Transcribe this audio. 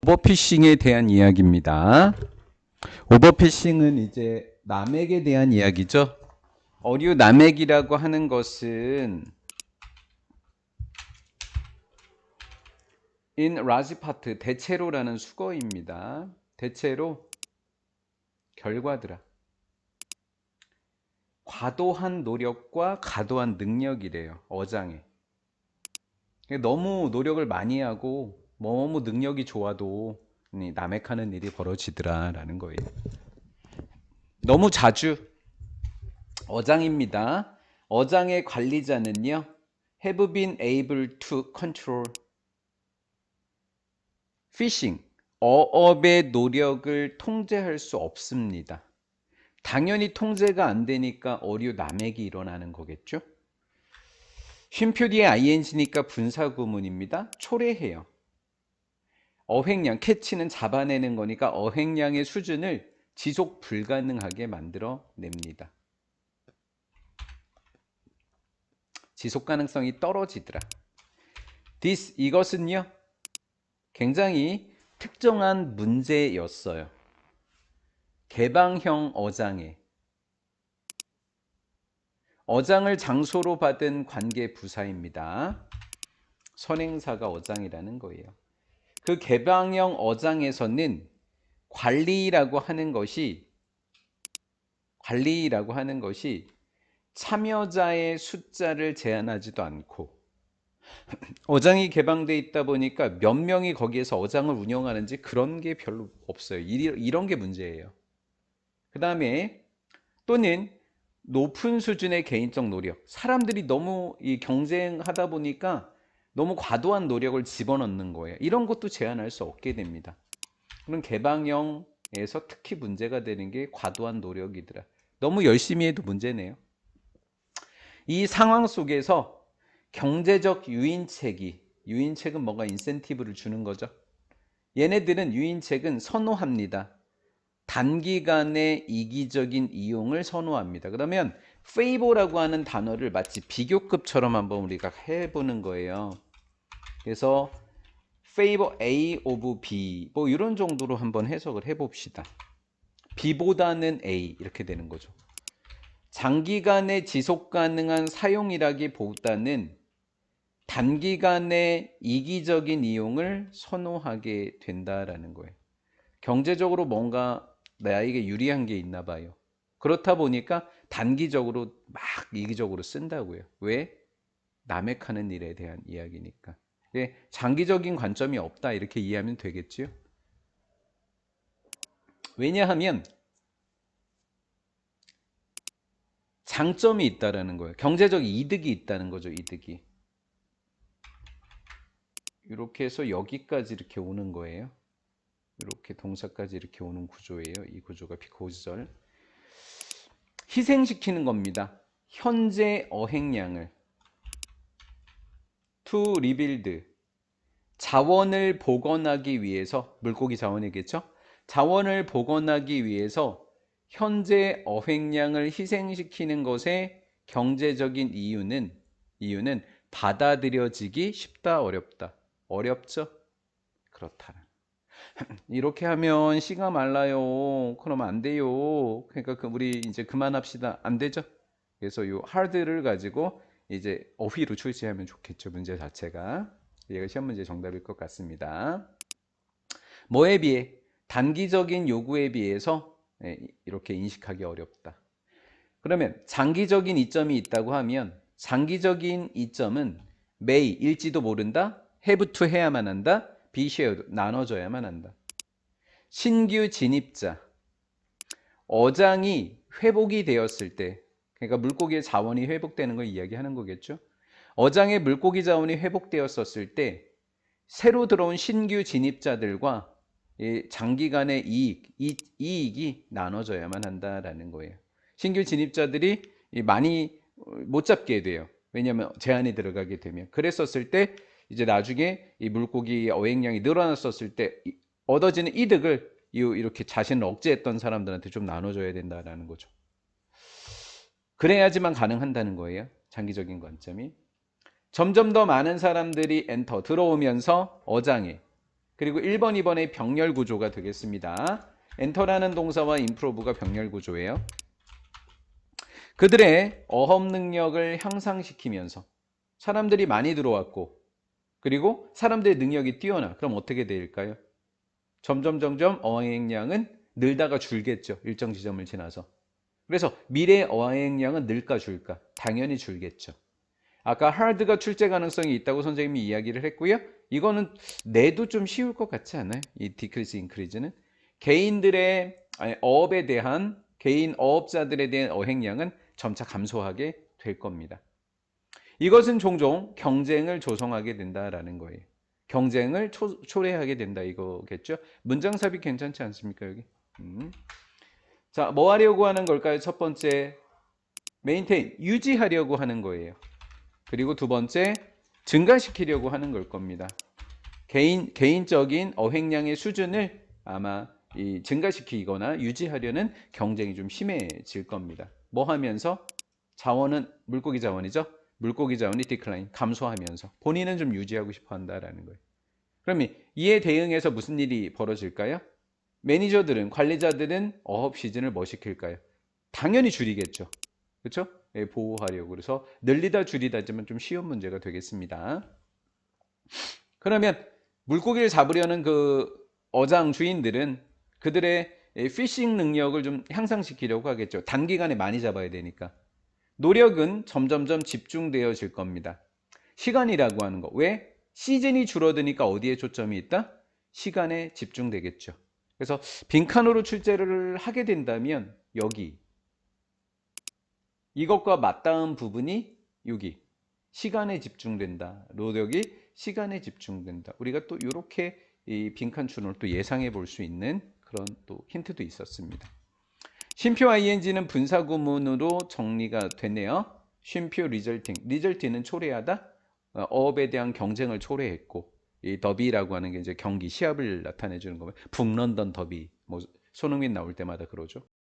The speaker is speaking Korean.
오버피싱에 대한 이야기입니다. 오버피싱은 이제 남에게 대한 이야기죠. 어류 남액이라고 하는 것은 in large part 대체로라는 수거입니다. 대체로 결과들아. 과도한 노력과 과도한 능력이래요. 어장에. 너무 노력을 많이 하고 너무 능력이 좋아도 남획하는 일이 벌어지더라라는 거예요. 너무 자주 어장입니다. 어장의 관리자는요, have been able to control fishing, 어업의 노력을 통제할 수 없습니다. 당연히 통제가 안 되니까 어류 남획이 일어나는 거겠죠. 쉼표 뒤에 ing니까 분사구문입니다. 초래해요. 어획량, 캐치는 잡아내는 거니까 어획량의 수준을 지속 불가능하게 만들어 냅니다. 지속 가능성이 떨어지더라. This, 이것은요, 굉장히 특정한 문제였어요. 개방형 어장에 어장을 장소로 받은 관계 부사입니다. 선행사가 어장이라는 거예요. 그 개방형 어장에서는 관리라고 하는 것이 참여자의 숫자를 제한하지도 않고, 어장이 개방돼 있다 보니까 몇 명이 거기에서 어장을 운영하는지 그런 게 별로 없어요. 이런 게 문제예요. 그 다음에 또는 높은 수준의 개인적 노력, 사람들이 너무 경쟁하다 보니까 너무 과도한 노력을 집어넣는 거예요. 이런 것도 제한할 수 없게 됩니다. 그럼 개방형에서 특히 문제가 되는 게 과도한 노력이더라. 너무 열심히 해도 문제네요. 이 상황 속에서 경제적 유인책은 뭔가 인센티브를 주는 거죠. 얘네들은 유인책은 선호합니다. 단기간의 이기적인 이용을 선호합니다. 그러면 favor라고 하는 단어를 마치 비교급처럼 한번 우리가 해보는 거예요. 그래서 favor A of B 뭐 이런 정도로 한번 해석을 해봅시다. B보다는 A 이렇게 되는 거죠. 장기간의 지속 가능한 사용이라기보다는 단기간의 이기적인 이용을 선호하게 된다라는 거예요. 경제적으로 뭔가 나에게 유리한 게 있나 봐요. 그렇다 보니까 단기적으로 막 이기적으로 쓴다고요. 왜? 남획하는 일에 대한 이야기니까. 장기적인 관점이 없다 이렇게 이해하면 되겠지요. 왜냐하면 장점이 있다라는 거예요. 경제적 이득이 있다는 거죠. 이득이. 이렇게 해서 여기까지 이렇게 오는 거예요. 이렇게 동사까지 이렇게 오는 구조예요. 이 구조가 비코즈절. 희생시키는 겁니다. 현재 어획량을 to rebuild 자원을 복원하기 위해서, 물고기 자원이겠죠? 자원을 복원하기 위해서 현재 어획량을 희생시키는 것의 경제적인 이유는 받아들여지기 쉽다, 어렵다. 어렵죠? 그렇다. 이렇게 하면 씨가 말라요. 그러면 안 돼요. 그러니까 우리 이제 그만합시다. 안 되죠? 그래서 이 hard를 가지고 이제 어휘로 출제하면 좋겠죠. 문제 자체가. 얘가 시험 문제 정답일 것 같습니다. 뭐에 비해? 단기적인 요구에 비해서 이렇게 인식하기 어렵다. 그러면 장기적인 이점이 있다고 하면 장기적인 이점은 may, 일지도 모른다. have to 해야만 한다. be shared, 나눠져야만 한다. 신규 진입자, 어장이 회복이 되었을 때, 그러니까 물고기의 자원이 회복되는 걸 이야기하는 거겠죠. 어장의 물고기 자원이 회복되었었을 때 새로 들어온 신규 진입자들과 장기간의 이익이 나눠져야만 한다라는 거예요. 신규 진입자들이 많이 못 잡게 돼요. 왜냐하면 제한이 들어가게 되면. 그랬었을 때 이제 나중에 이 물고기 어획량이 늘어났었을 때 얻어지는 이득을 이렇게 자신을 억제했던 사람들한테 좀 나눠줘야 된다라는 거죠. 그래야지만 가능한다는 거예요. 장기적인 관점이. 점점 더 많은 사람들이 엔터 들어오면서 어장에 그리고 1번, 2번의 병렬 구조가 되겠습니다. 엔터라는 동사와 improve가 병렬 구조예요. 그들의 어업 능력을 향상시키면서 사람들이 많이 들어왔고 그리고 사람들의 능력이 뛰어나. 그럼 어떻게 될까요? 점점 어획량은 늘다가 줄겠죠. 일정 지점을 지나서. 그래서 미래 어획량은 늘까 줄까? 당연히 줄겠죠. 아까 hard가 출제 가능성이 있다고 선생님이 이야기를 했고요. 이거는 내도 좀 쉬울 것 같지 않아요? 이 decrease, increase는. 개인들의 어업에 대한 개인 어업자들에 대한 어획량은 점차 감소하게 될 겁니다. 이것은 종종 경쟁을 조성하게 된다라는 거예요. 경쟁을 초래하게 된다 이거겠죠. 문장 삽입 괜찮지 않습니까 여기? 자, 뭐 하려고 하는 걸까요? 첫 번째, maintain, 유지하려고 하는 거예요. 그리고 두 번째, 증가시키려고 하는 걸 겁니다. 개인적인 어획량의 수준을 아마 증가시키거나 유지하려는 경쟁이 좀 심해질 겁니다. 뭐 하면서? 자원은 물고기 자원이죠. 물고기 자원이 디클라인, 감소하면서 본인은 좀 유지하고 싶어 한다라는 거예요. 그러면 이에 대응해서 무슨 일이 벌어질까요? 매니저들은, 관리자들은 어업 시즌을 뭐 시킬까요? 당연히 줄이겠죠. 그렇죠? 예, 보호하려고. 그래서 늘리다 줄이다지만 좀 쉬운 문제가 되겠습니다. 그러면 물고기를 잡으려는 그 어장 주인들은 그들의 피싱 능력을 좀 향상시키려고 하겠죠. 단기간에 많이 잡아야 되니까. 노력은 점점점 집중되어질 겁니다. 시간이라고 하는 거. 왜? 시즌이 줄어드니까 어디에 초점이 있다? 시간에 집중되겠죠. 그래서 빈칸으로 출제를 하게 된다면 여기 이것과 맞닿은 부분이 여기 시간에 집중된다. 노력이 시간에 집중된다. 우리가 또 이렇게 이 빈칸 추론을 또 예상해 볼 수 있는 그런 또 힌트도 있었습니다. 쉼표 ing는 분사 구문으로 정리가 됐네요. 쉼표 resulting. resulting은 초래하다. 어업에 대한 경쟁을 초래했고 이 더비라고 하는 게 이제 경기 시합을 나타내 주는 거면 북런던 더비. 뭐 손흥민 나올 때마다 그러죠.